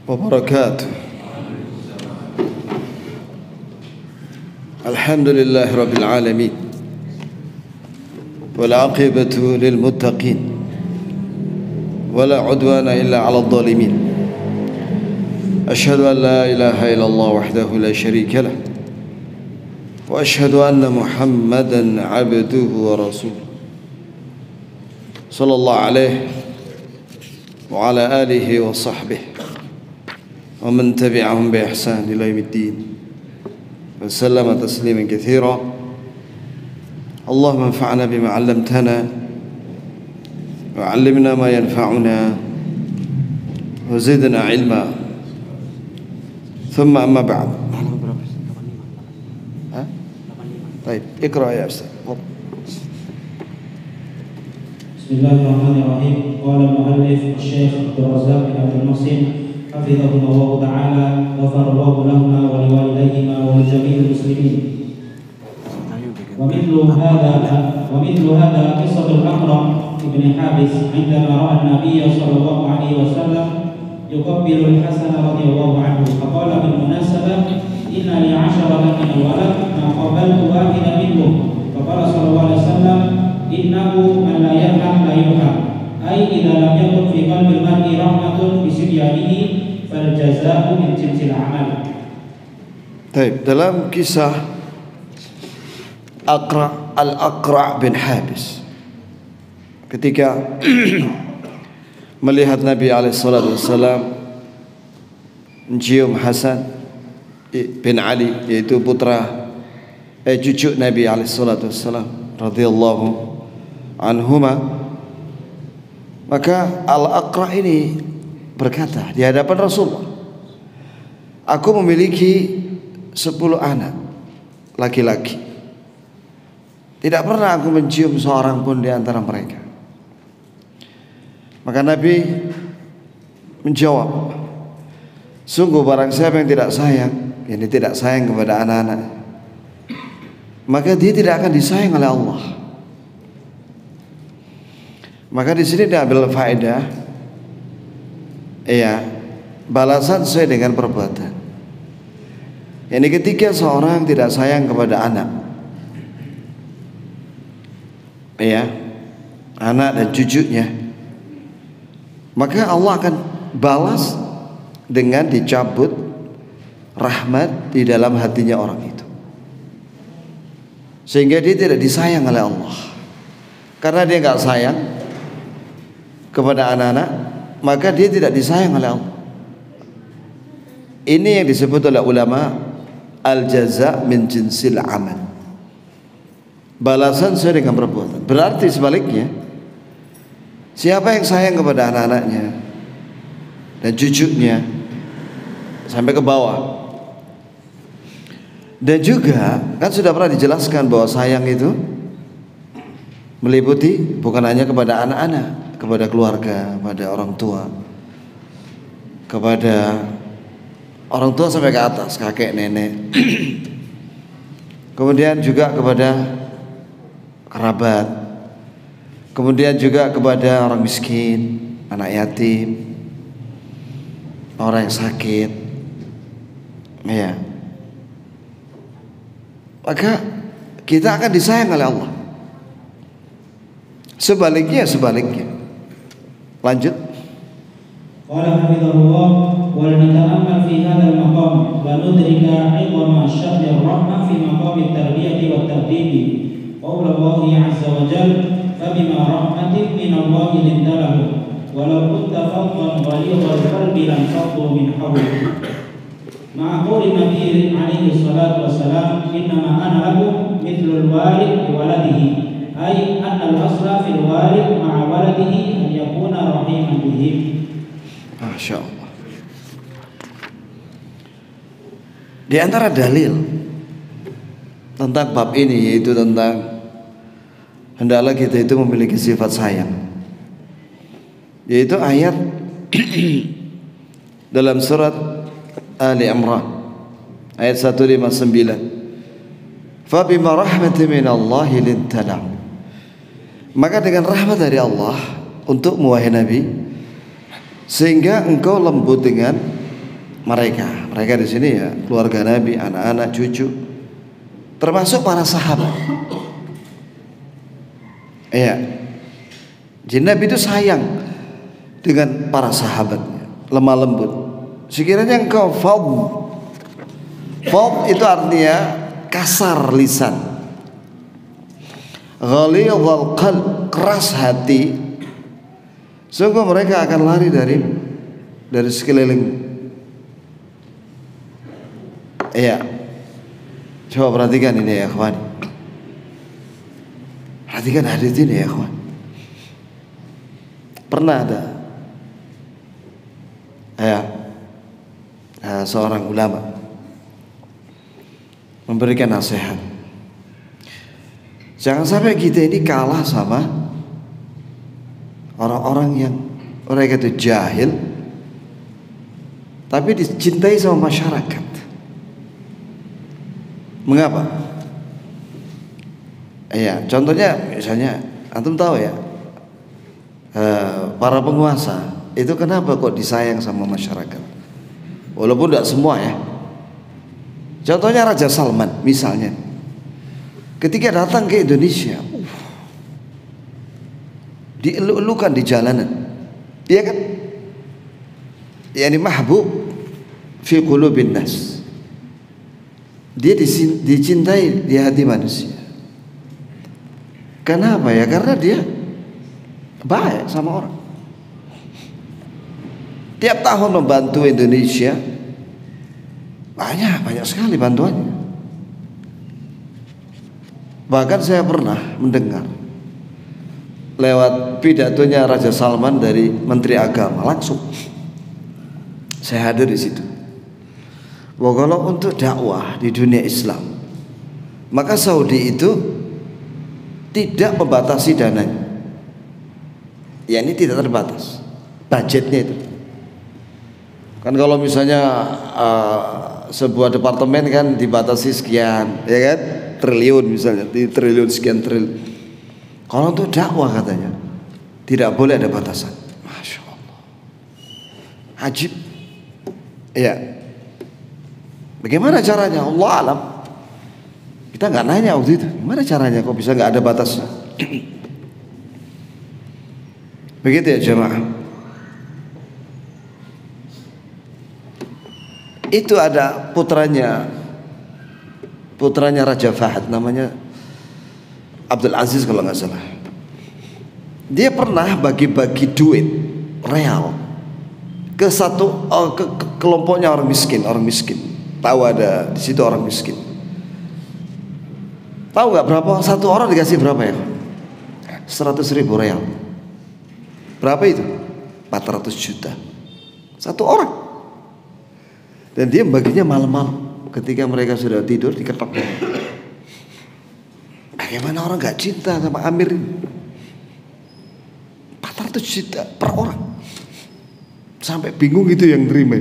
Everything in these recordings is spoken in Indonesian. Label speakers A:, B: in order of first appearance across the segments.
A: wabarakatuh. Alhamdulillah rabbil alamin wal aqibatu lil muttaqin wala udwana illa 'alal zalimin. Asyhadu an la ilaha illallah wahdahu la syarika lah wa asyhadu anna Muhammadan 'abduhu wa rasuluh. Sallallahu alaihi wa ala alihi wa sahbihi wa man tabi'ahum bi ihsan ila yaumiddin. Wa sallama tasliman katsira. Allahumma anfa'na bima 'allamtana wa 'allimna ma yanfa'una wa zidna 'ilma. Thumma amma ba'd. طيب اقرأ يا أستاذ.
B: بسم الله الرحمن الرحيم. قال المؤلف الشيخ عبد الرزاق بن عبد المحسن حفظه الله تعالى غفر الله لهما ولوالديهما ولجميع المسلمين. ومثل هذا قصة الأقرع بن حابس عندما رأى النبي صلى الله عليه وسلم يقبل الحسن رضي الله عنه فقال بالمناسبة إن لي 10 من الولد ما قبلت واحدا منهم فقال صلى الله عليه وسلم إنه من لا يرحم لا يرحم أي إذا لم يكن في قلب المرء رحمة بصبيانه فالجزاء من جنس العمل.
A: Baik, dalam kisah Al-Aqra' bin Habis ketika melihat Nabi SAW mencium Hasan bin Ali, yaitu cucu Nabi SAW radhiyallahu anhuma, maka Al-Aqra' ini berkata di hadapan Rasulullah, aku memiliki 10 anak laki-laki, tidak pernah aku mencium seorang pun di antara mereka. Maka Nabi menjawab, sungguh barang siapa yang tidak sayang kepada anak-anak, maka dia tidak akan disayang oleh Allah. Maka di sini diambil faedah, balasan sesuai dengan perbuatan. Ini ketika seorang tidak sayang kepada anak, anak dan cucunya, maka Allah akan balas dengan dicabut rahmat di dalam hatinya orang itu, sehingga dia tidak disayang oleh Allah. Karena dia nggak sayang kepada anak-anak, maka dia tidak disayang oleh Allah. Ini yang disebut oleh ulama al-jaza' min jinsil amal, balasan sesuai dengan perbuatan. Berarti sebaliknya, siapa yang sayang kepada anak-anaknya dan cucunya sampai ke bawah, dan juga kan sudah pernah dijelaskan bahwa sayang itu meliputi bukan hanya kepada anak-anak, kepada keluarga, kepada orang tua, kepada orang tua sampai ke atas, kakek, nenek, kemudian juga kepada kerabat, kemudian juga kepada orang miskin, anak yatim, orang yang sakit, maka kita akan disayang oleh Allah. Sebaliknya. Lanjut.
B: Qala hafizahullah wa lanata'ammal fi hadzal maqam wa nudrika 'idama sya'ni ar-rahmah fi maqam at-tarbiyati wat-ta'dibi. Qala Allah 'azza wa jalla fabima rahmatin min Allah linta lahum walau kunta faddan ghalidhal qalbi lam faddu min hawlik. Ma'a qawli Nabi alaihi salatu wassalam innama ana lakum mithlul walid bi waladihi ay anna al-asla fil walid ma'a waladihi an yakuna rahiman bihim.
A: Masya Allah. Di antara dalil tentang bab ini, yaitu tentang hendaklah kita itu memiliki sifat sayang, yaitu ayat dalam surat Ali Imran ayat 159, fabima rahmatin minallahi linta lahum, maka dengan rahmat dari Allah untukmu wahai Nabi, sehingga engkau lembut dengan mereka di sini ya keluarga Nabi, anak-anak, cucu, termasuk para sahabat. Iya. Jadi Nabi itu sayang dengan para sahabatnya, lemah lembut. Sekiranya engkau fadh itu artinya kasar lisan, ghalidhal qalb, keras hati, sungguh mereka akan lari dari sekeliling. Iya. Coba perhatikan ini ya kawan. Perhatikan hadis ini ya kawan. Pernah ada seorang ulama memberikan nasihat. Jangan sampai kita ini kalah sama orang-orang yang mereka itu jahil tapi dicintai sama masyarakat. Mengapa? Ya, contohnya misalnya antum tahu ya, para penguasa itu kenapa kok disayang sama masyarakat? Walaupun tidak semua ya. Contohnya Raja Salman misalnya, ketika datang ke Indonesia, dieluk-elukan di jalanan, iya kan? Yani mahbub fi qulubin nas. Dia dicintai di hati manusia. Kenapa ya? Karena dia baik sama orang. Tiap tahun membantu Indonesia, banyak sekali bantuannya. Bahkan saya pernah mendengar lewat pidatonya Raja Salman dari Menteri Agama langsung. Saya hadir di situ. Bahwa kalau untuk dakwah di dunia Islam, maka Saudi itu tidak membatasi dananya. Ya ini tidak terbatas budgetnya itu. Kan kalau misalnya sebuah departemen kan dibatasi sekian, ya kan, triliun misalnya, triliun sekian triliun. Kalau untuk dakwah katanya tidak boleh ada batasan. Masya Allah, ajib. Ya. Bagaimana caranya? Allah alam. Kita nggak nanya waktu itu. Gimana caranya? Kok bisa nggak ada batasnya? Begitu ya jemaah. Itu ada putranya Raja Fahd, namanya Abdul Aziz kalau nggak salah. Dia pernah bagi-bagi duit real ke kelompoknya orang miskin. Tahu ada di situ orang miskin. Tahu nggak berapa satu orang dikasih berapa ya? 100.000 real. Berapa itu? 400 juta satu orang. Dan dia baginya malam-malam ketika mereka sudah tidur diketok. Bagaimana orang nggak cinta sama Amir ini? 400 juta per orang. Sampai bingung itu yang terima.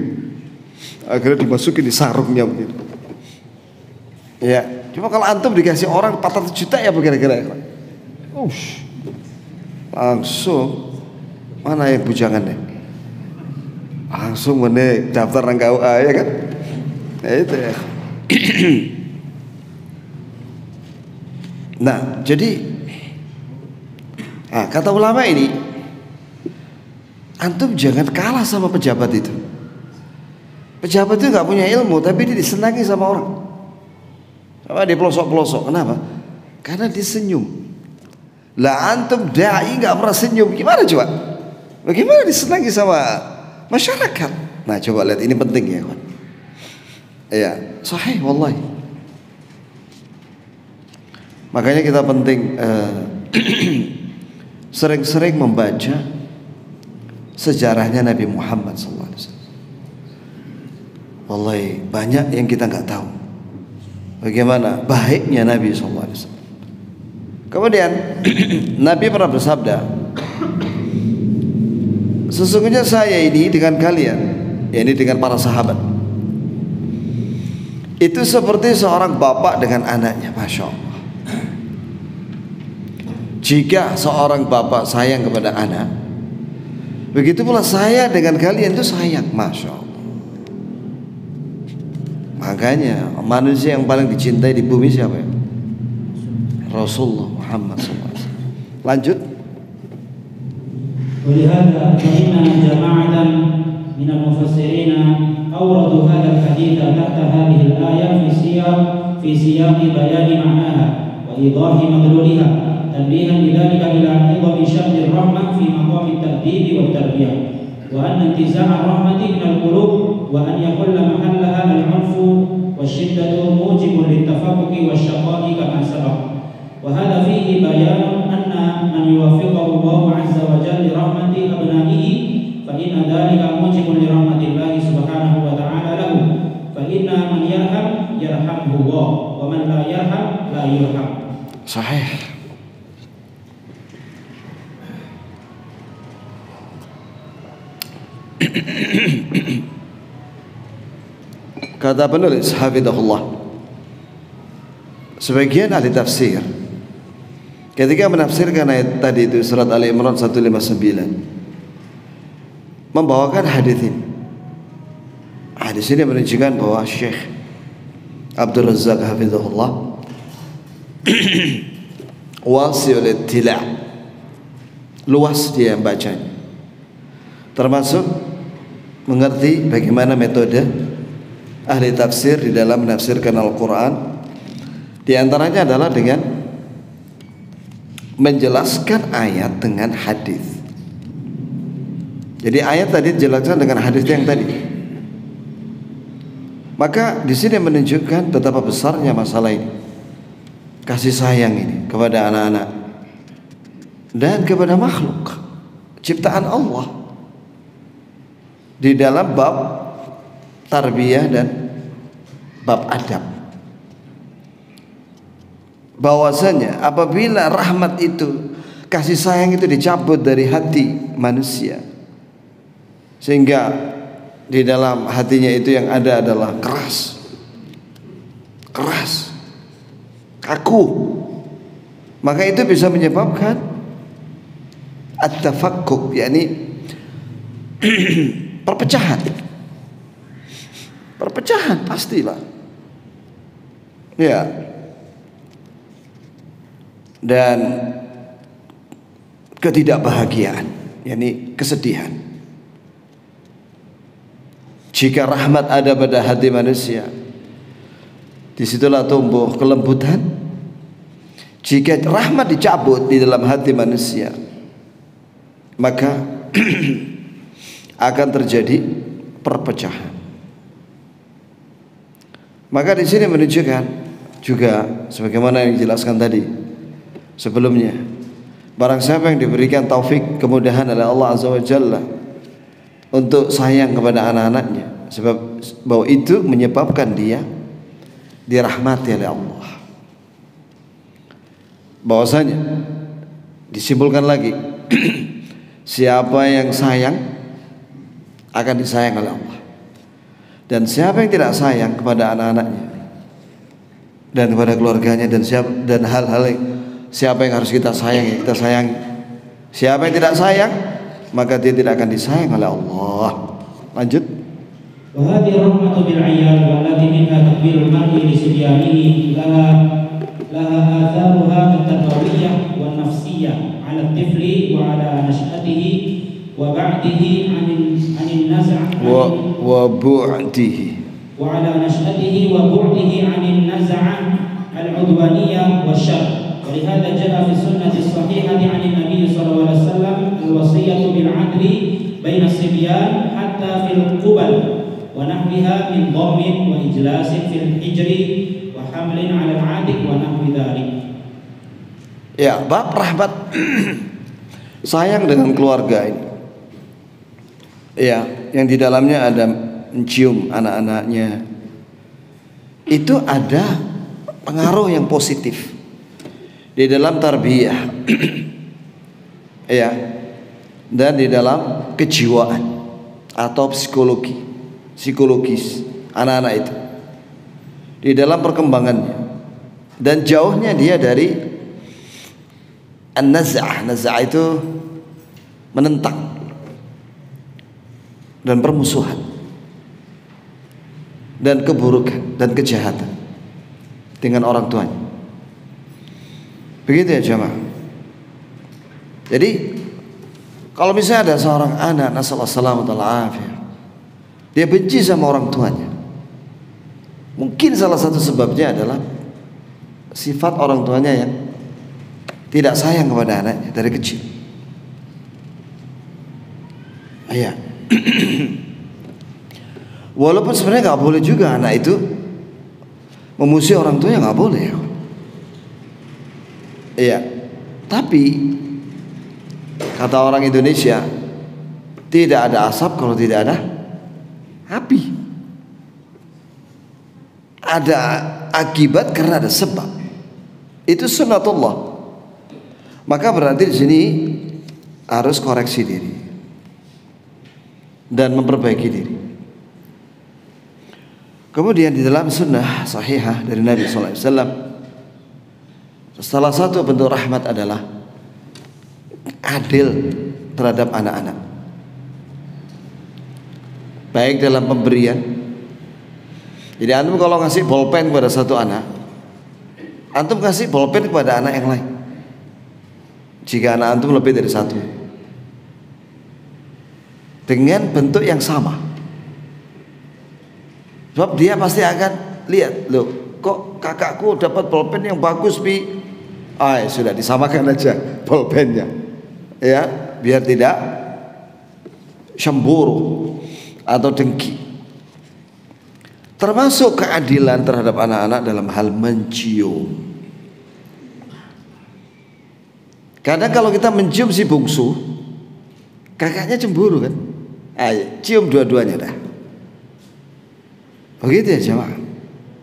A: Akhirnya dimasukin di sarungnya begitu. Ya, cuma kalau antum dikasih orang 400 juta ya kira-kira. Langsung mana yang bujangannya? Langsung mana daftar nang KUA ya kan? Ya itu ya. Nah, jadi kata ulama ini, antum jangan kalah sama pejabat itu. Pejabat itu nggak punya ilmu, tapi dia disenangi sama orang. Sama di pelosok-pelosok. Kenapa? Karena dia senyum. Lah antum dai nggak pernah senyum, gimana coba? Bagaimana disenangi sama masyarakat? Nah coba lihat, ini penting ya kawan. Ya, sahih wallahi. Makanya kita penting sering-sering membaca sejarahnya Nabi Muhammad SAW. Wallahi banyak yang kita nggak tahu bagaimana baiknya Nabi SAW. Kemudian Nabi pernah bersabda, sesungguhnya saya ini dengan kalian, ini dengan para sahabat, itu seperti seorang bapak dengan anaknya. Masya Allah. Jika seorang bapak sayang kepada anak, begitu pula saya dengan kalian itu sayang. Masya Allah. Makanya manusia yang paling dicintai di bumi siapa ya? Rasulullah Muhammad SAW. Lanjut.
B: ولهذا فإن جماعة من المفسرين أوردوا هذا الحديث تحت هذه الآية في سياق بيان معناها وإيضاح مدلولها تنبيها بذلك إلى عظم شأن الرحمة في مقام التأديب والتربية وأن انتزاع الرحمة من القلوب وأن يحل محلها العنف والشدة موجب للتفرق والشقاء كما سبق وهذا فيه بيان أن من يوفقه الله عز وجل لرحمة أبنائه فإن ذلك موجب لرحمة الله سبحانه وتعالى له فإن من يرحم يرحمه الله ومن لا يرحم لا يرحم.
A: Sahih. Kata penulis hafizahullah, sebagian ahli tafsir ketika menafsirkan ayat tadi itu surat Ali Imran 159 membawakan hadis ini. Hadis ini menunjukkan bahwa Syekh Abdul Razzaq hafizahullah wasi'ul ittila', luas dia membacanya, termasuk mengerti bagaimana metode ahli tafsir di dalam menafsirkan Al-Quran. Di antaranya adalah dengan menjelaskan ayat dengan hadis. Jadi ayat tadi dijelaskan dengan hadis yang tadi. Maka di sini menunjukkan betapa besarnya masalah ini, kasih sayang ini kepada anak-anak dan kepada makhluk ciptaan Allah di dalam bab tarbiyah dan bab adab. Bahwasanya apabila rahmat itu, kasih sayang itu dicabut dari hati manusia, sehingga di dalam hatinya itu yang ada adalah keras, kaku, maka itu bisa menyebabkan at-tafakkuk, yakni perpecahan pastilah ya, dan ketidakbahagiaan, yakni kesedihan. Jika rahmat ada pada hati manusia, disitulah tumbuh kelembutan. Jika rahmat dicabut di dalam hati manusia, maka akan terjadi perpecahan. Maka di sini menunjukkan juga sebagaimana yang dijelaskan tadi sebelumnya, barang siapa yang diberikan taufik, kemudahan oleh Allah Azza wa Jalla untuk sayang kepada anak-anaknya, sebab bahwa itu menyebabkan dia dirahmati oleh Allah. Bahwasanya disimpulkan lagi siapa yang sayang akan disayang oleh Allah, dan siapa yang tidak sayang kepada anak-anaknya dan kepada keluarganya dan hal-hal siapa yang harus kita sayangi, kita sayangi. Siapa yang tidak sayang, maka dia tidak akan disayang oleh Allah. Lanjut.
B: وهذه الرحمة بالعيال والتي منها تقبيل المرء لصبيانه لها آثارها التربوية والنفسية على الطفل وعلى نشأته وبعده عن النزع وبعده وعلى نشأته وبعده عن النزع العدوانية والشر. ولهذا جاء في السنة الصحيحة عن النبي صلى الله عليه وسلم الوصية بالعدل بين الصبيان حتى في القبل ونحوها من ضم وإجلاس في الحجر وحمل على العاتق ونحو ذلك.
A: Ya, bab rahmat sayang dengan keluarga ini. Ya, yang di dalamnya ada mencium anak-anaknya. Itu ada pengaruh yang positif di dalam tarbiyah ya, dan di dalam kejiwaan atau psikologis anak-anak itu di dalam perkembangannya, dan jauhnya dia dari an-naz'ah. Naz'ah itu menentang dan permusuhan. dan keburukan dan kejahatan dengan orang tuanya. Begitu ya jemaah. Jadi kalau misalnya ada seorang anak nasallallahu alaihi wasallam dia benci sama orang tuanya, mungkin salah satu sebabnya adalah sifat orang tuanya yang tidak sayang kepada anaknya dari kecil. Iya. Walaupun sebenarnya nggak boleh juga anak itu memusuhi orang tuanya, nggak boleh ya. Iya. Tapi kata orang Indonesia, tidak ada asap kalau tidak ada api. Ada akibat karena ada sebab. Itu sunnatullah. Maka berarti di sini harus koreksi diri dan memperbaiki diri. Kemudian di dalam sunnah sahihah dari Nabi SAW, salah satu bentuk rahmat adalah adil terhadap anak-anak, baik dalam pemberian. Jadi antum kalau ngasih bolpen kepada satu anak, antum kasih bolpen kepada anak yang lain jika anak antum lebih dari satu, dengan bentuk yang sama. Sebab dia pasti akan lihat, loh kok kakakku dapat bolpen yang bagus Pi. Sudah disamakan aja bolpennya, ya, biar tidak cemburu atau dengki. Termasuk keadilan terhadap anak-anak dalam hal mencium. Kadang kalau kita mencium si bungsu, kakaknya cemburu kan? Cium dua-duanya dah. Begitu ya jemaah.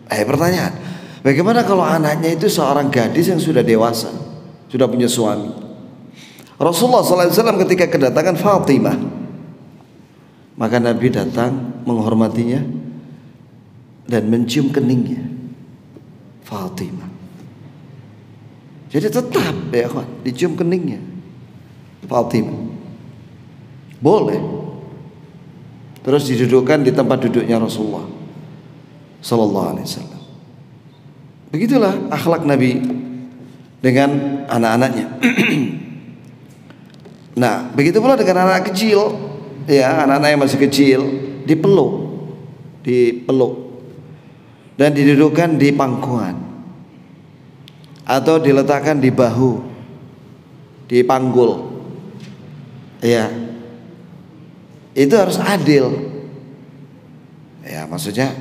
A: Pertanyaan, bagaimana kalau anaknya itu seorang gadis yang sudah dewasa, sudah punya suami? Rasulullah SAW ketika kedatangan Fatimah, maka Nabi datang menghormatinya dan mencium keningnya Fatimah. Jadi tetap ya kawan, dicium keningnya Fatimah. Boleh. Terus didudukkan di tempat duduknya Rasulullah Sallallahu Alaihi Wasallam. Begitulah akhlak Nabi dengan anak-anaknya. Nah, begitu pula dengan anak kecil, ya, anak-anak yang masih kecil dipeluk dan didudukkan di pangkuan atau diletakkan di bahu, dipanggul, ya. Itu harus adil, ya, maksudnya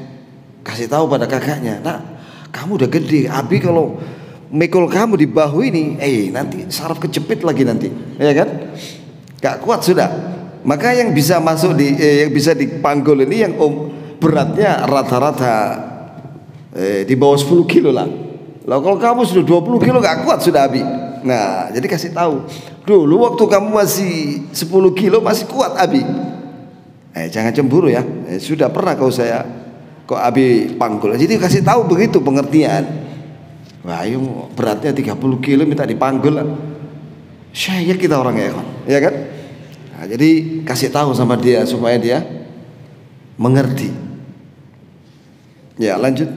A: kasih tahu pada kakaknya, nak, kamu udah gede, Abi kalau mikul kamu di bahu ini, nanti saraf kejepit lagi nanti, ya kan? Gak kuat sudah. Maka yang bisa masuk yang bisa dipanggul ini yang beratnya rata-rata di bawah 10 kilo lah. Lalu kalau kamu sudah 20 kilo gak kuat sudah Abi. Nah, jadi kasih tahu, dulu waktu kamu masih 10 kilo masih kuat Abi. Jangan cemburu ya. Sudah pernah kau saya kok Abi panggul. Jadi kasih tahu begitu pengertian. Wah, yang beratnya 30 kilo minta dipanggul lah. Syayek kita orangnya ya kan? Nah, jadi kasih tahu sama dia supaya dia mengerti. Ya, lanjut.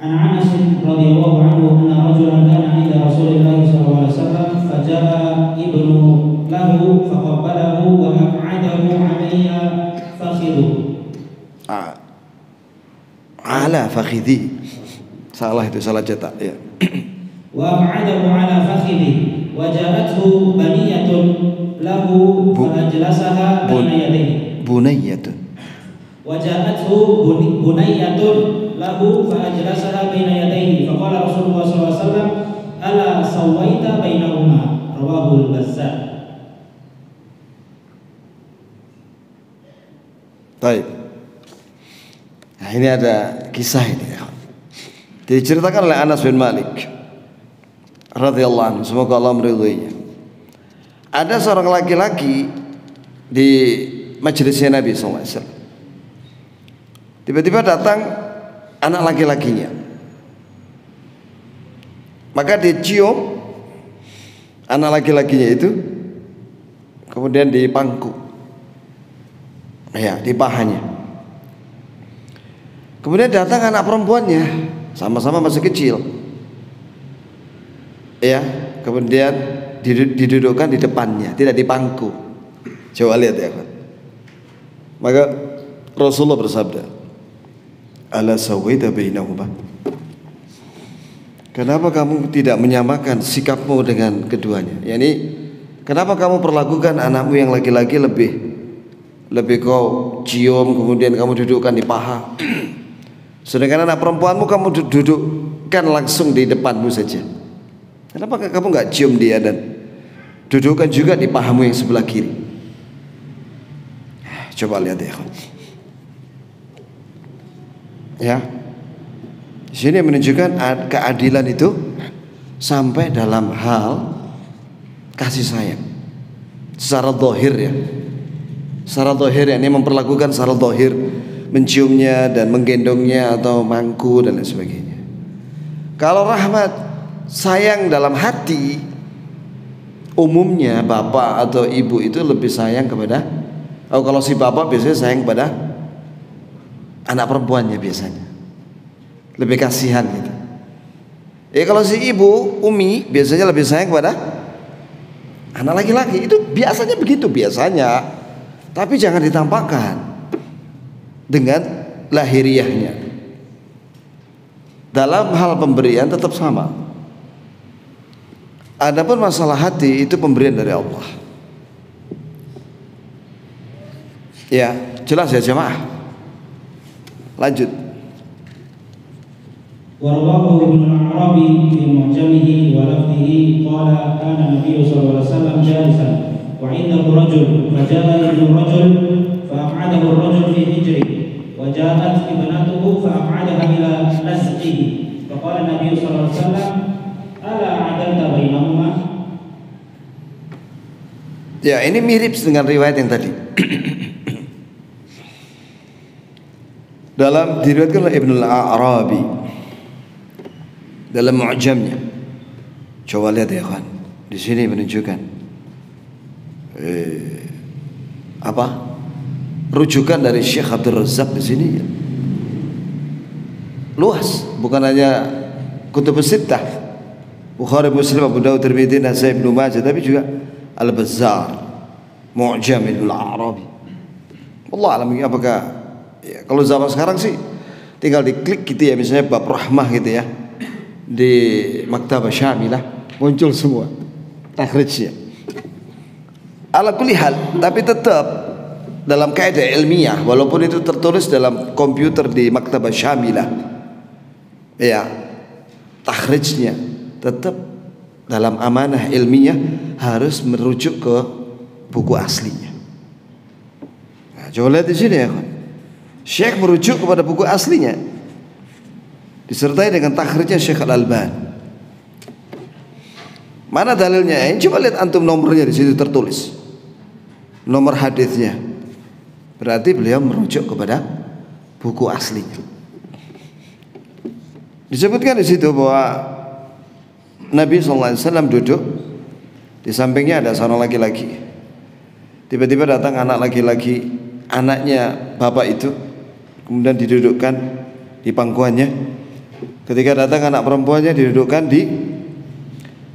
B: An Anas radhiyallahu anhu anna rajulan kana 'inda Rasulillah sallallahu alaihi wasallam faja'a ibnu lahu faqabbalahu wa aq'adahu 'alayya fakhidhu.
A: Ala fakhidhi. Salah itu, salah cetak ya.
B: Wa aq'adahu 'ala fakhidhi wa ja'athu baniyatun lahu fa ajlasaha baina yadayhi.
A: Bunayyatun.
B: Wa ja'athu bunayyatun lahu fa ajlasaha baina yadayhi fa qala Rasulullah sallallahu alaihi wasallam ala sawaita bainahuma rawahu al-Bazzar.
A: Baik. Nah, ini ada kisah ini ya. Diceritakan oleh Anas bin Malik radhiyallahu anhu, semoga Allah meridhoinya. Ada seorang laki-laki di majelisnya Nabi SAW. Tiba-tiba datang anak laki-lakinya. Maka dicium anak laki-lakinya itu, kemudian dipangku, ya, di pahanya. Kemudian datang anak perempuannya, sama-sama masih kecil. Ya, kemudian didudukkan di depannya, tidak di pangku. Coba lihat ya, kan. Maka Rasulullah bersabda, "Ala sawaita bainahuma?" Kenapa kamu tidak menyamakan sikapmu dengan keduanya? Yani, kenapa kamu perlakukan anakmu yang laki-laki lebih kau cium, kemudian kamu dudukkan di paha, sedangkan anak perempuanmu kamu dudukkan langsung di depanmu saja? Kenapa kamu nggak cium dia dan dudukkan juga di pahamu yang sebelah kiri? Coba lihat ya. Ya, di sini menunjukkan keadilan itu sampai dalam hal kasih sayang secara zahir ya. Secara zahir ini memperlakukan secara zahir, menciumnya dan menggendongnya atau mangku dan lain sebagainya. Kalau rahmat sayang dalam hati, umumnya bapak atau ibu itu lebih sayang kepada, kalau si bapak biasanya sayang kepada anak perempuannya, biasanya lebih kasihan gitu. Kalau si ibu, umi, biasanya lebih sayang kepada anak laki-laki. Itu biasanya begitu, biasanya. Tapi jangan ditampakkan dengan lahiriahnya. Dalam hal pemberian tetap sama. Adapun masalah hati itu pemberian dari Allah. Ya, jelas ya jemaah. Lanjut.
B: Warwahu ibn al-Arabi fi mu'jamihi wa lafzihi qala kana Nabi sallallahu alaihi wasallam jalisan wa 'indahu rajul faja'a ibnu rajul fa aq'adahu ar-rajul fi hijri wa ja'at ibnatuhu fa aq'adaha ila lasqihi fa qala Nabi sallallahu alaihi wasallam ala 'adalta bainahuma.
A: Ya, ini mirip dengan riwayat yang tadi. Dalam diriwayatkan oleh Ibnu al-Arabi dalam mu'jamnya. Coba lihat ya kan. Di sini menunjukkan rujukan dari Syekh Abdul Razak di sini ya. Luas, bukan hanya kutubus sittah, Bukhari, Muslim, Abu Dawud, Tirmidzi, Nasai, Ibnu Majah, tapi juga Al-Bazzar, Mu'jam Ibnu al-Arabi. Allah alam, apakah ya, kalau zaman sekarang sih tinggal diklik gitu ya, misalnya bab rahmah gitu ya, di Maktabah Syamilah muncul semua takhrijnya. Ala kulli hal, tapi tetap dalam kaidah ilmiah, walaupun itu tertulis dalam komputer di Maktabah Syamilah, ya, takhrijnya tetap dalam amanah ilmiah harus merujuk ke buku aslinya. Nah, coba lihat di sini ya, Syekh merujuk kepada buku aslinya disertai dengan takhrijnya Syekh Al-Albani. Mana dalilnya? Coba lihat antum, nomornya di situ tertulis, nomor hadisnya. Berarti beliau merujuk kepada buku aslinya. Disebutkan di situ bahwa Nabi SAW duduk, di sampingnya ada seorang laki-laki. Tiba-tiba datang anak laki-laki, anaknya bapak itu, kemudian didudukkan di pangkuannya. Ketika datang anak perempuannya didudukkan di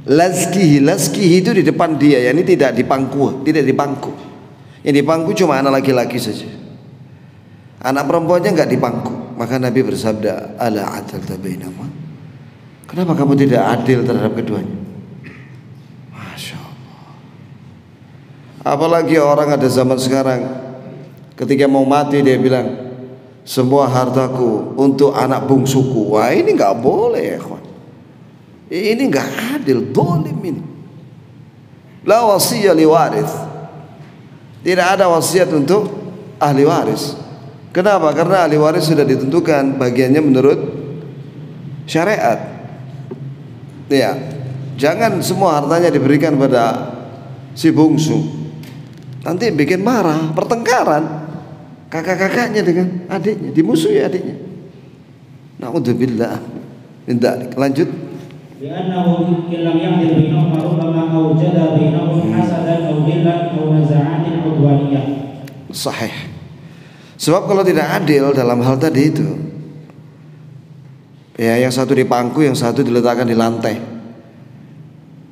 A: lazkihi. Lazkihi itu di depan dia, ya, ini tidak di pangku, tidak di pangku. Yang di pangku cuma anak laki-laki saja. Anak perempuannya enggak di pangku. Maka Nabi bersabda, ala adalta bainahuma? Kenapa kamu tidak adil terhadap keduanya? Masya Allah. Apalagi orang ada zaman sekarang, ketika mau mati dia bilang, semua hartaku untuk anak bungsuku. Wah, ini nggak boleh ya kawan. Ini nggak adil, zalim ini. La wasiyah li waris. Tidak ada wasiat untuk ahli waris. Kenapa? Karena ahli waris sudah ditentukan bagiannya menurut syariat. Ya, jangan semua hartanya diberikan pada si bungsu. Nanti bikin marah, pertengkaran kakak-kakaknya dengan adiknya, dimusuhi adiknya. Na'udzubillah min dzalik. Lanjut.
B: Li'annahu illam ya'dil bainahum rubbama awjada bainahum hasadan aw dhillan aw naza'atin udwaniyah.
A: Sahih. Sebab kalau tidak adil dalam hal tadi itu, Ya, yang satu di pangku, yang satu diletakkan di lantai.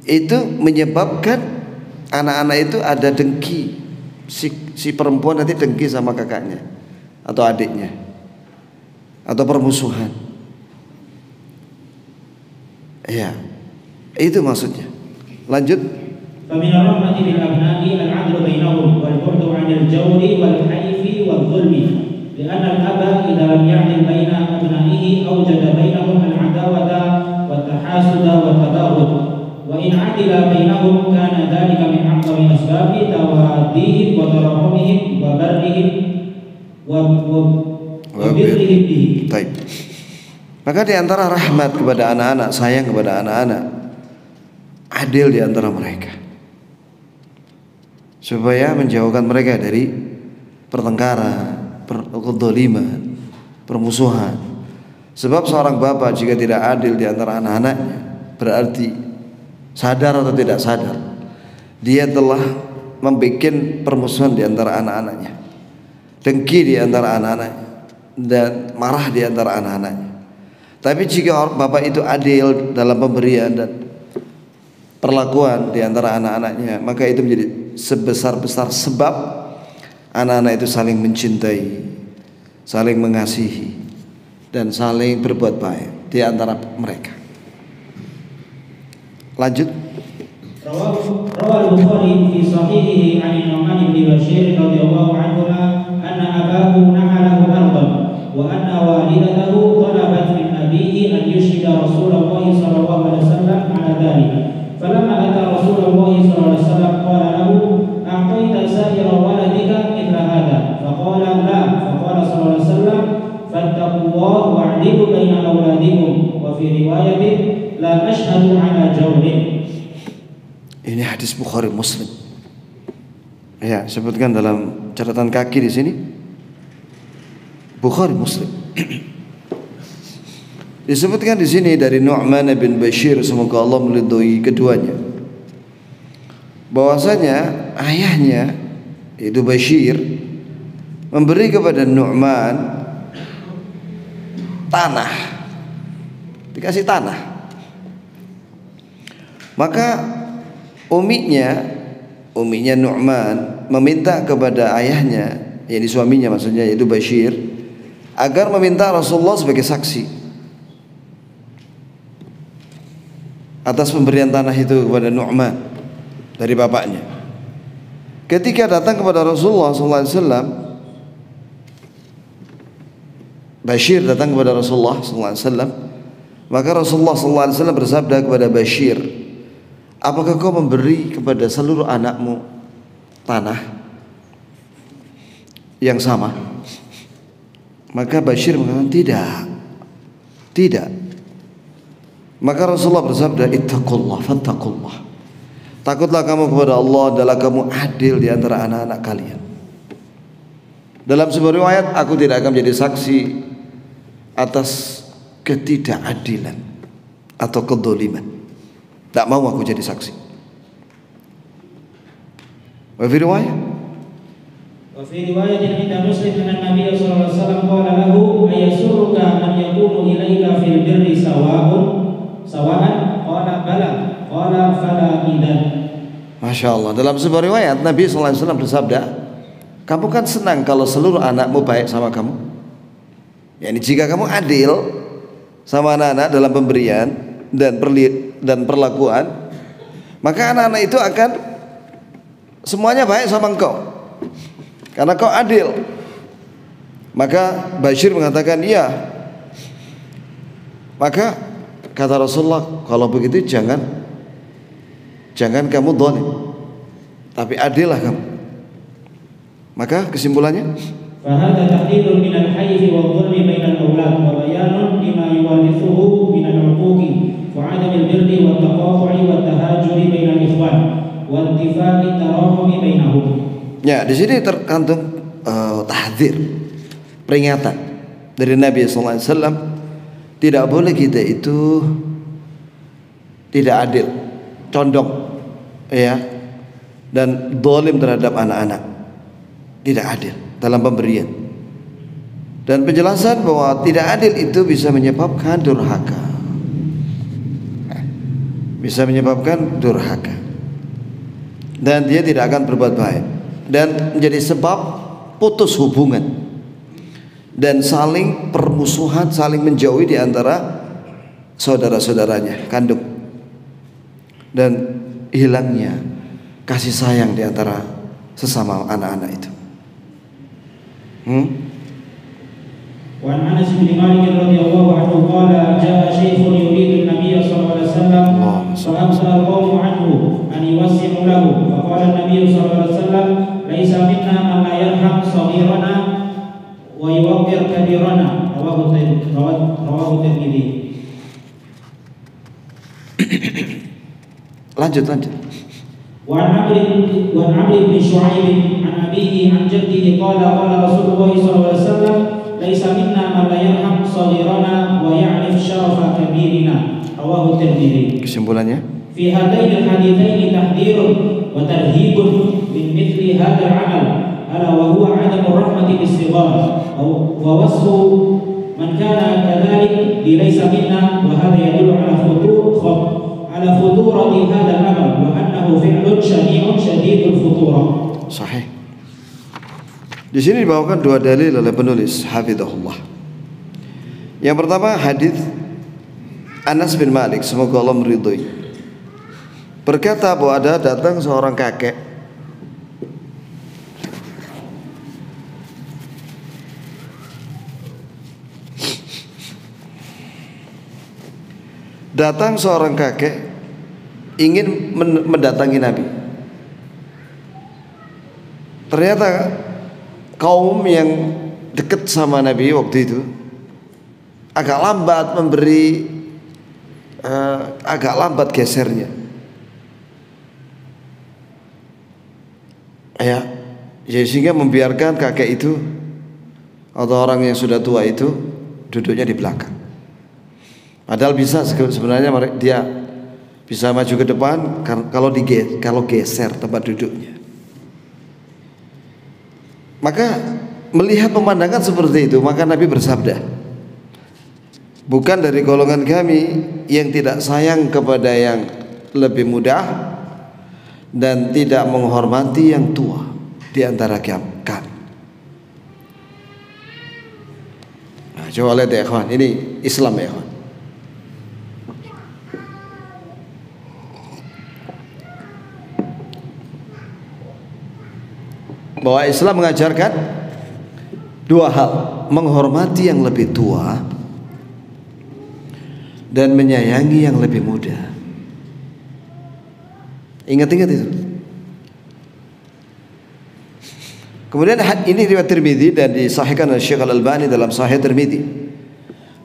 A: Itu menyebabkan anak-anak itu ada dengki. Si perempuan nanti dengki sama kakaknya atau adiknya, atau permusuhan. Ya, itu maksudnya. Lanjut.
B: فمن الرحمة بالأبناء العدل بينهم والبعد عن الجور والحيف والظلم لأن الأب إذا لم يعدل بين أبنائه أوجد بينهم العداوة والتحاسد والتباغض وإن عدل بينهم كان ذلك من أعظم أسباب تواديهم وتراحمهم وبرهم وبرهم به.
A: Baik. Maka di antara rahmat kepada anak-anak, sayang kepada anak-anak, adil di antara mereka, supaya menjauhkan mereka dari pertengkaran, kezaliman, permusuhan. Sebab seorang bapak jika tidak adil di antara anak-anaknya, berarti sadar atau tidak sadar, dia telah membuat permusuhan di antara anak-anaknya, dengki di antara anak-anaknya, dan marah di antara anak-anaknya. Tapi jika bapak itu adil dalam pemberian dan perlakuan di antara anak-anaknya, maka itu menjadi sebesar-besar sebab anak-anak itu saling mencintai, saling mengasihi, dan saling berbuat baik di antara mereka. Lanjut.
B: Rawal Bukhari fi sahihihi 'an Nu'man bin Bashir radhiyallahu anhu anna abahu na'alahu ardan wa anna walidatahu talabat min abihi an yushhida Rasulullah sallallahu alaihi wasallam 'ala dhalik. فلما أتى رسول الله صلى الله عليه وسلم قال له أعطيت سائر ولدك مثل هذا فقال لا فقال صلى الله عليه وسلم فاتقوا الله واعدلوا بين أولادكم وفي رواية لا أشهد على جور.
A: Ini hadis Bukhari Muslim. Ya, sebutkan dalam catatan kaki di sini Bukhari Muslim. Disebutkan di sini dari Nu'man bin Bashir, semoga Allah meridhoi keduanya, bahwasanya ayahnya yaitu Bashir memberi kepada Nu'man tanah, dikasih tanah. Maka uminya Nu'man meminta kepada ayahnya, yaitu suaminya maksudnya, yaitu Bashir, agar meminta Rasulullah sebagai saksi atas pemberian tanah itu kepada Nu'man dari bapaknya. Ketika datang kepada Rasulullah SAW, Bashir datang kepada Rasulullah SAW, maka Rasulullah SAW bersabda kepada Bashir, apakah kau memberi kepada seluruh anakmu tanah yang sama? Maka Bashir mengatakan tidak. Maka Rasulullah bersabda, ittaqullah fattaqullah, takutlah kamu kepada Allah, adalah kamu adil di antara anak-anak kalian. Dalam sebuah riwayat, aku tidak akan menjadi saksi atas ketidakadilan atau kedzaliman. Tak mau aku jadi saksi. Wa fi riwayat
B: وفي رواية عند مسلم أن النبي صلى الله عليه وسلم قال له أيسرك أن يكون إليك في البر سواء قال بلى قال فلا إذن.
A: Masya Allah. Dalam sebuah riwayat Nabi SAW bersabda, kamu kan senang kalau seluruh anakmu baik sama kamu. Yani jika kamu adil sama anak-anak dalam pemberian dan perlakuan, maka anak-anak itu akan semuanya baik sama engkau, karena kau adil. Maka Bashir mengatakan iya. Maka kata Rasulullah, kalau begitu jangan kamu zalim, tapi adillah kamu. Maka kesimpulannya,
B: فهذا تحديد من الحيف والظلم بين الأولاد وبيان لما يورثه من العقوق وعدم البر والتقاطع والتهاجر بين الإخوان وانتفاء التراحم بينهم. Ya,
A: di sini terkandung tahdzir, peringatan dari Nabi SAW. Tidak boleh kita itu tidak adil, condong, ya, dan zalim terhadap anak-anak. Tidak adil dalam pemberian. Dan penjelasan bahwa tidak adil itu bisa menyebabkan durhaka. Bisa menyebabkan durhaka. Dan dia tidak akan berbuat baik. Dan menjadi sebab putus hubungan. Dan saling permusuhan, saling menjauhi di antara saudara-saudaranya kandung. Dan hilangnya kasih sayang di antara sesama anak-anak itu.
B: وعن أنس بن مالك رضي الله عنه قال جاء شيخ يريد النبي صلى الله عليه وسلم فأمسى القوم عنه أن يوسعوا له فقال النبي صلى الله عليه وسلم ليس منا من لا يرحم صغيرنا ويوقر كبيرنا رواه الترمذي.
A: Lanjut.
B: وعن عمرو بن شعيب عن أبيه عن جده قال قال رسول الله صلى الله عليه وسلم ليس منا من لا يرحم صغيرنا ويعرف شرف كبيرنا رواه الترمذي.
A: Kesimpulannya,
B: في هذين الحديثين تحذير وترهيب من مثل هذا العمل ألا وهو عدم الرحمة بالصغار ووصف من كان كذلك ليس منا وهذا يدل على خطورة هذا العمل وأنه فعل شنيع شديد الخطورة.
A: Sahih. Di sini dibawakan dua dalil oleh penulis hafizahullah. Yang pertama hadis Anas bin Malik, semoga Allah meridhoi, berkata bahwa ada datang seorang kakek ingin mendatangi Nabi. Ternyata kaum yang dekat sama Nabi waktu itu agak lambat gesernya. Jadi sehingga membiarkan kakek itu atau orang yang sudah tua itu duduknya di belakang. Padahal bisa sebenarnya dia bisa maju ke depan kalau geser tempat duduknya. Maka melihat pemandangan seperti itu, maka Nabi bersabda, bukan dari golongan kami yang tidak sayang kepada yang lebih muda dan tidak menghormati yang tua di antara kami. Nah, coba lihat ya kawan, ini Islam ya kawan. Bahwa Islam mengajarkan dua hal, menghormati yang lebih tua dan menyayangi yang lebih muda. Ingat-ingat itu. Kemudian ini riwayat Tirmidzi dan disahihkan oleh Syekh Al-Albani dalam Sahih Tirmidzi.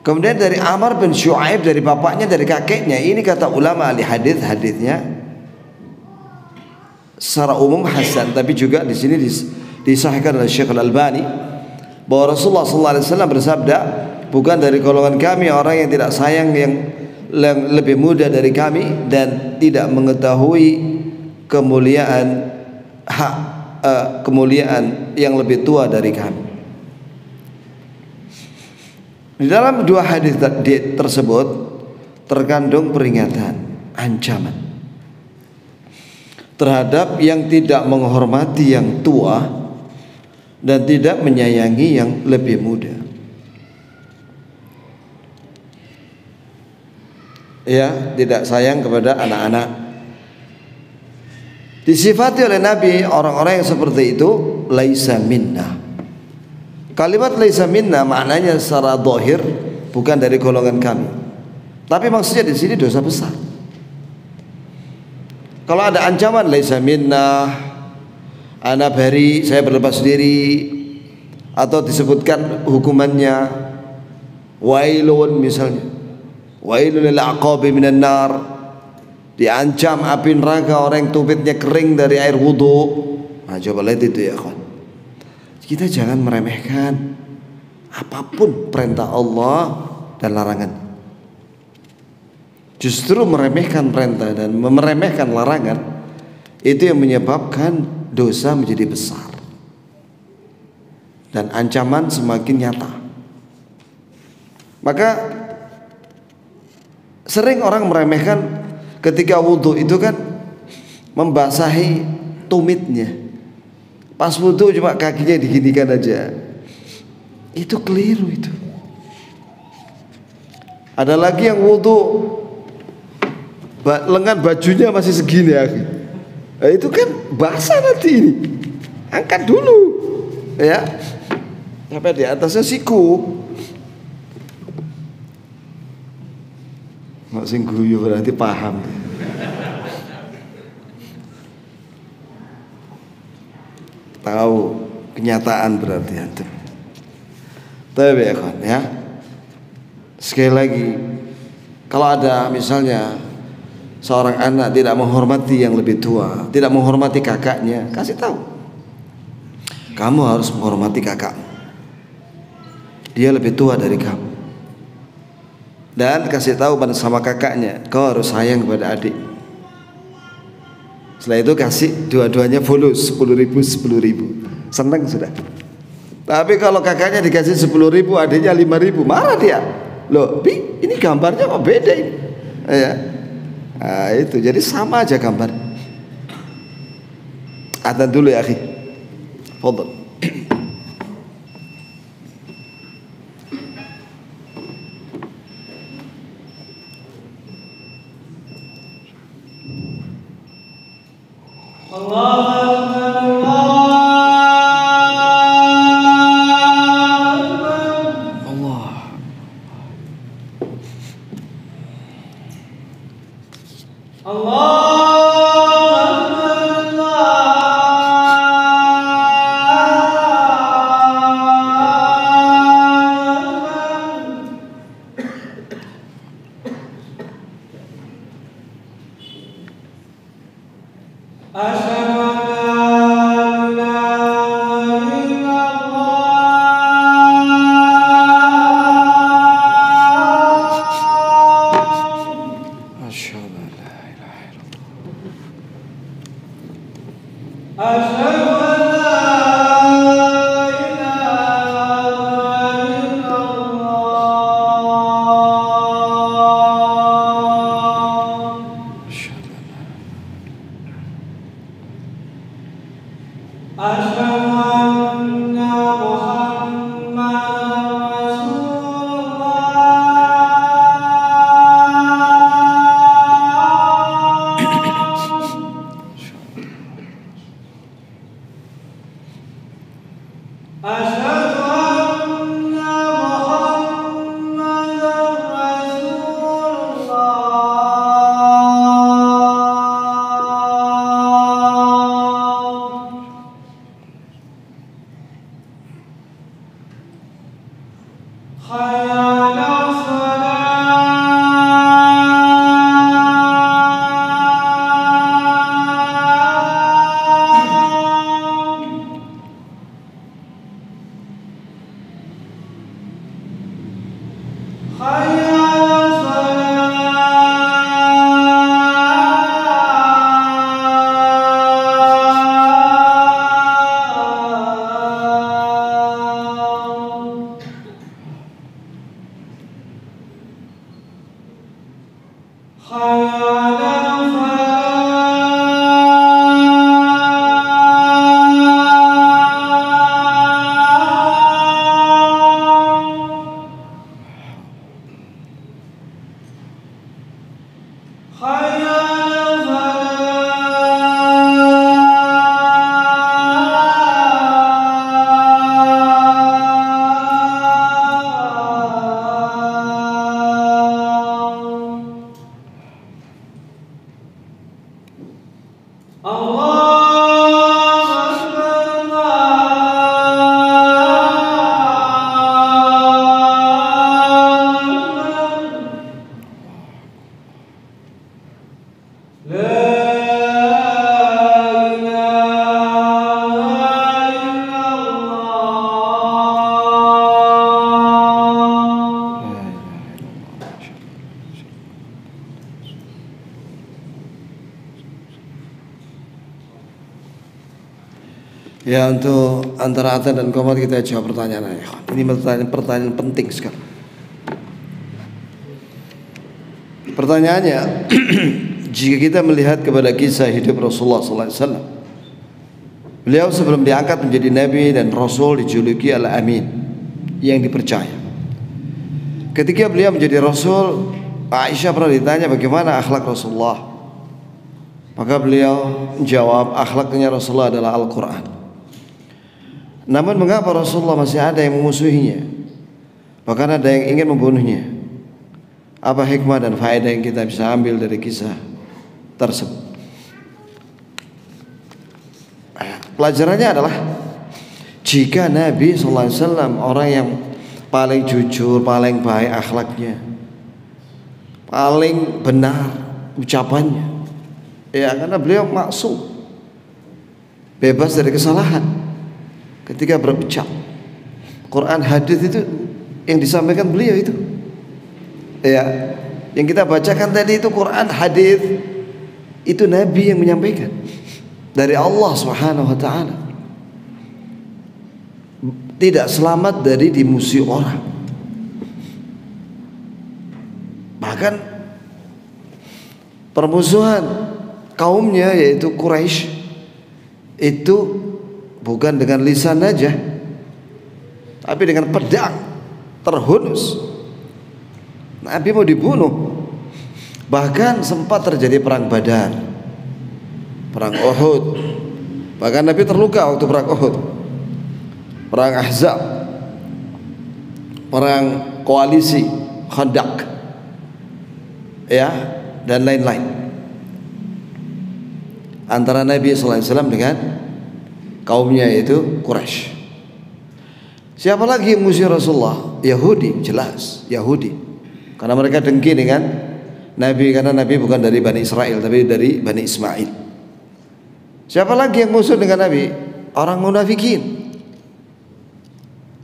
A: Kemudian dari Amr bin Shu'aib, dari bapaknya, dari kakeknya. Ini kata ulama ahli hadisnya secara umum hasan, tapi juga di sini disahihkan oleh Syekh Al-Albani bahwa Rasulullah SAW bersabda, bukan dari golongan kami orang yang tidak sayang yang lebih muda dari kami dan tidak mengetahui kemuliaan yang lebih tua dari kami. Di dalam dua hadis tersebut terkandung peringatan, ancaman terhadap yang tidak menghormati yang tua dan tidak menyayangi yang lebih muda. Tidak sayang kepada anak-anak. Disifati oleh Nabi orang-orang yang seperti itu laisa minna. Kalimat laisa minna maknanya secara zahir bukan dari golongan kami. Tapi maksudnya di sini dosa besar. Kalau ada ancaman laisa minna, ana bari, saya berlepas diri, atau disebutkan hukumannya wailun misalnya, wailun lil aqabi minan nar, diancam api neraka orang yang tumitnya kering dari air wudu. Nah, coba lihat itu ya kawan. Kita jangan meremehkan apapun perintah Allah dan larangan. Justru meremehkan perintah dan meremehkan larangan itu yang menyebabkan dosa menjadi besar dan ancaman semakin nyata. Maka sering orang meremehkan ketika wudhu itu kan membasahi tumitnya. Pas wudhu cuma kakinya diginikan aja. Itu keliru itu. Ada lagi yang wudhu lengan bajunya masih segini ya. Nah, itu kan basah nanti ini. Angkat dulu ya. Sampai di atasnya siku. Nggak sing guyu berarti paham. Tahu kenyataan berarti antum. Tapi ya kan ya. Sekali lagi, kalau ada misalnya seorang anak tidak menghormati yang lebih tua, tidak menghormati kakaknya, kasih tahu. Kamu harus menghormati kakakmu. Dia lebih tua dari kamu. Dan kasih tahu sama kakaknya, kau harus sayang kepada adik. Setelah itu kasih dua-duanya bonus 10.000. Senang sudah. Tapi kalau kakaknya dikasih 10.000, adiknya 5.000, marah dia. Loh, Bi, ini gambarnya kok beda ini? Ya. Nah, itu jadi sama aja gambar. Adzan dulu ya, akhi. Fadhal. Ya, untuk antara adzan dan qomat kita jawab pertanyaan. Ini pertanyaan penting sekali. Pertanyaannya, jika kita melihat kepada kisah hidup Rasulullah SAW, beliau sebelum diangkat menjadi Nabi dan Rasul dijuluki Al-Amin, yang dipercaya. Ketika beliau menjadi Rasul, Aisyah pernah ditanya bagaimana akhlak Rasulullah. Maka beliau menjawab, akhlaknya Rasulullah adalah Al-Quran. Namun mengapa Rasulullah masih ada yang memusuhinya, bahkan ada yang ingin membunuhnya? Apa hikmah dan faedah yang kita bisa ambil dari kisah tersebut? Pelajarannya adalah, jika Nabi SAW orang yang paling jujur, paling baik akhlaknya, paling benar ucapannya, ya karena beliau maksum, bebas dari kesalahan ketika berucap. Quran, hadis itu yang disampaikan beliau itu, ya yang kita bacakan tadi itu Quran, hadis itu Nabi yang menyampaikan dari Allah Subhanahu wa taala. Tidak selamat dari dimusuhi orang. Bahkan permusuhan kaumnya yaitu Quraisy itu bukan dengan lisan aja, tapi dengan pedang terhunus. Nabi mau dibunuh. Bahkan sempat terjadi perang Badar, perang Uhud. Bahkan Nabi terluka waktu perang Uhud, perang Ahzab, perang koalisi Khandaq, ya, dan lain-lain antara Nabi SAW dengan kaumnya yaitu Quraisy. Siapa lagi yang musuh Rasulullah? Yahudi, jelas Yahudi, karena mereka dengki dengan Nabi, karena Nabi bukan dari Bani Israel tapi dari Bani Ismail. Siapa lagi yang musuh dengan Nabi? Orang munafikin.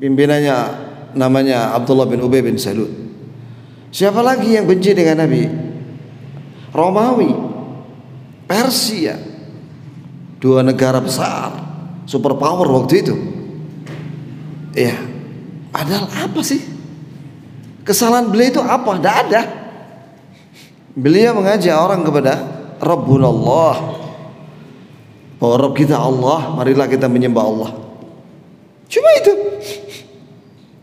A: Pimpinannya namanya Abdullah bin Ubay bin Salul. Siapa lagi yang benci dengan Nabi? Romawi, Persia, dua negara besar, superpower waktu itu. Ya, padahal apa sih kesalahan beliau itu? Apa? Tidak ada. Beliau mengajak orang kepada Rabbunallah, bahwa Rabb kita Allah, marilah kita menyembah Allah. Cuma itu.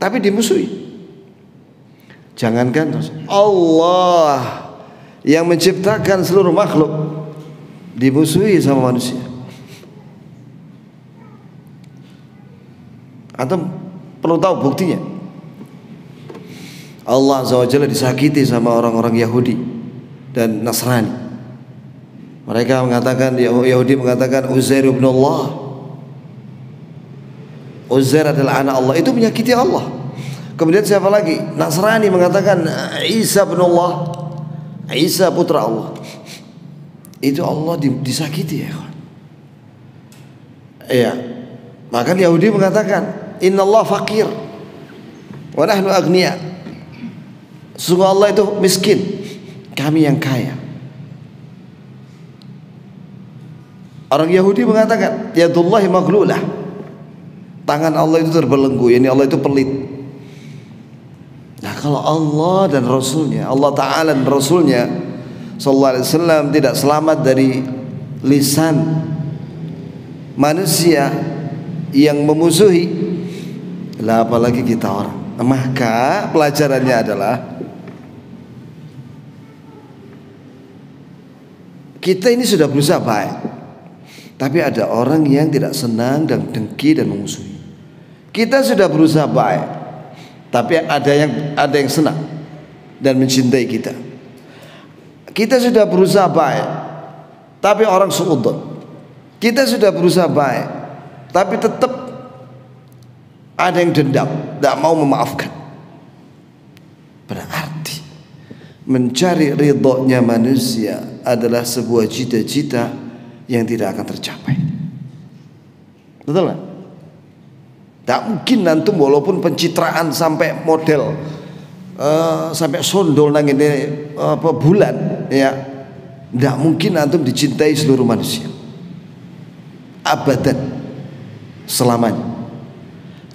A: Tapi dimusuhi. Jangankan Allah yang menciptakan seluruh makhluk, dimusuhi sama manusia. Atau perlu tahu buktinya? Allah Azza wa Jalla disakiti sama orang-orang Yahudi dan Nasrani. Mereka mengatakan, Yahudi mengatakan Uzair ibn Allah, Uzair adalah anak Allah. Itu menyakiti Allah. Kemudian siapa lagi? Nasrani mengatakan Isa ibn Allah, Isa putra Allah. Itu Allah disakiti, ya. Iya. Maka Yahudi mengatakan Innallah fakir wa nahnu agniya. Sungguh Allah itu miskin, kami yang kaya. Orang Yahudi mengatakan yadullahi maghlulah, tangan Allah itu terbelenggu, yani Allah itu pelit. Nah, kalau Allah dan Rasulnya, Allah Ta'ala dan Rasulnya Sallallahu Alaihi Wasallam tidak selamat dari lisan manusia yang memusuhi, lah apalagi kita orang. Maka pelajarannya adalah kita ini sudah berusaha baik, tapi ada orang yang tidak senang dan dengki dan memusuhi. Kita sudah berusaha baik, tapi ada yang senang dan mencintai kita. Kita sudah berusaha baik, tapi orang suudzon. Kita sudah berusaha baik, tapi tetap ada yang dendam, tidak mau memaafkan. Berarti mencari ridhonya manusia adalah sebuah cita-cita yang tidak akan tercapai. Betul nggak? Tak mungkin nanti walaupun pencitraan sampai model sampai sondol nang ini bulan, ya, tidak mungkin antum dicintai seluruh manusia abadan selamanya.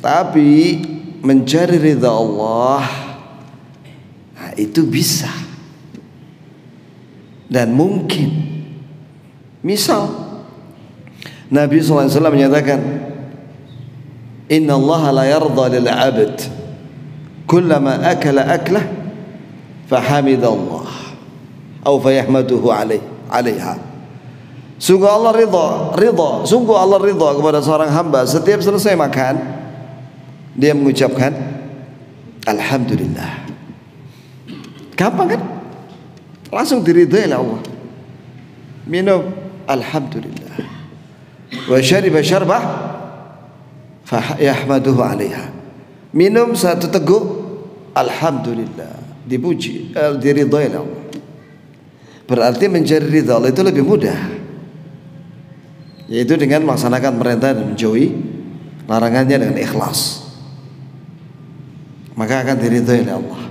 A: Tapi mencari ridha Allah, nah, itu bisa. Dan mungkin misal Nabi SAW menyatakan, Inna Allah la yarda lil abd kullama akala aklah fahamidallah atau fayahmaduhu alaiha. Sungguh Allah ridha kepada seorang hamba setiap selesai makan dia mengucapkan alhamdulillah. Gampang kan? Langsung diridhai oleh Allah. Minum alhamdulillah. Wa syariba syarbah fa yahmaduhu 'alaiha. Minum satu teguk alhamdulillah, dipuji, diridhai oleh Allah. Berarti mencari ridha Allah itu lebih mudah, yaitu dengan melaksanakan perintah dan menjauhi larangannya dengan ikhlas. Maka akan diridhai oleh Allah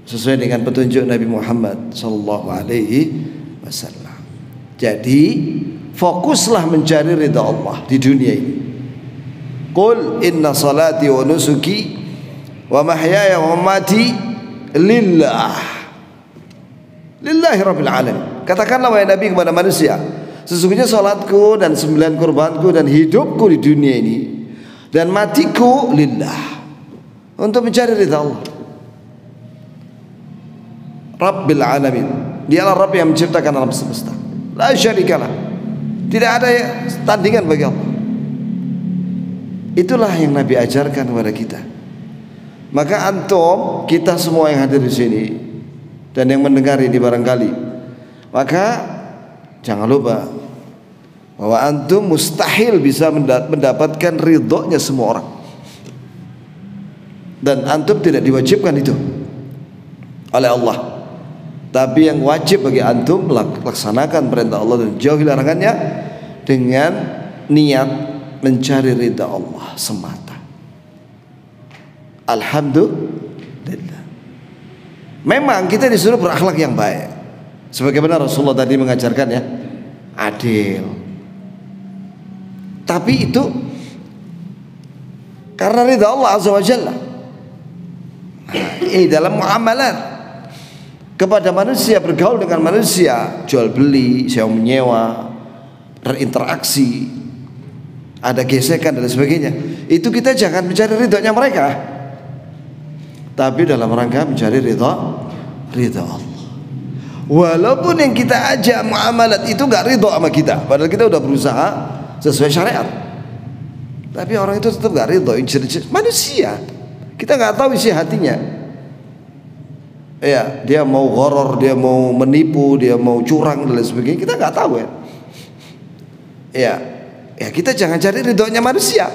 A: sesuai dengan petunjuk Nabi Muhammad sallallahu alaihi wasallam. Jadi fokuslah mencari ridha Allah di dunia ini. Qul inna salati wa nusuki wa mahyaya wa mamati lillahi rabbil alamin. Katakanlah wahai Nabi kepada manusia, sesungguhnya salatku dan sembilan kurbanku dan hidupku di dunia ini dan matiku lillah, untuk mencari ridha Allah Rabbil alamin. Dialah Rabb yang menciptakan alam semesta, la syarikalah, tidak ada tandingan bagi Allah. Itulah yang Nabi ajarkan kepada kita. Maka antum, kita semua yang hadir di sini dan yang mendengar ini barangkali, maka jangan lupa bahwa antum mustahil bisa mendapatkan ridhonya semua orang, dan antum tidak diwajibkan itu oleh Allah. Tapi yang wajib bagi antum melaksanakan perintah Allah dan jauhi larangannya dengan niat mencari ridha Allah semata. Alhamdulillah. Memang kita disuruh berakhlak yang baik, sebagaimana Rasulullah tadi mengajarkan ya, adil. Tapi itu karena ridha Allah Azza wa Jalla. Dalam muamalat kepada manusia, bergaul dengan manusia, jual beli, sewa menyewa, berinteraksi, ada gesekan dan sebagainya, itu kita jangan mencari ridhonya mereka, tapi dalam rangka mencari ridha Allah. Walaupun yang kita ajak muamalat itu gak ridho sama kita, padahal kita udah berusaha sesuai syariat, tapi orang itu tetap gak ridho. Manusia, kita gak tahu isi hatinya. Ya, dia mau ghoror, dia mau menipu, dia mau curang dan lain sebagainya, kita nggak tahu ya. Ya kita jangan cari ridhonya manusia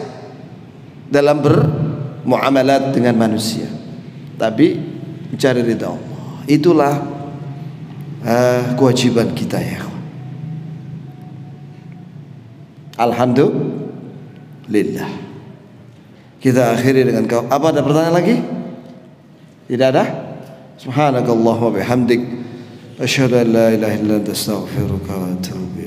A: dalam bermuamalat dengan manusia, tapi mencari ridha Allah. Itulah kewajiban kita ya. Alhamdulillah. Kita akhiri dengan apa? Ada pertanyaan lagi? Tidak ada? Subhanakallahumma bihamdik asyhadu an la ilaha illa anta astaghfiruka wa atubu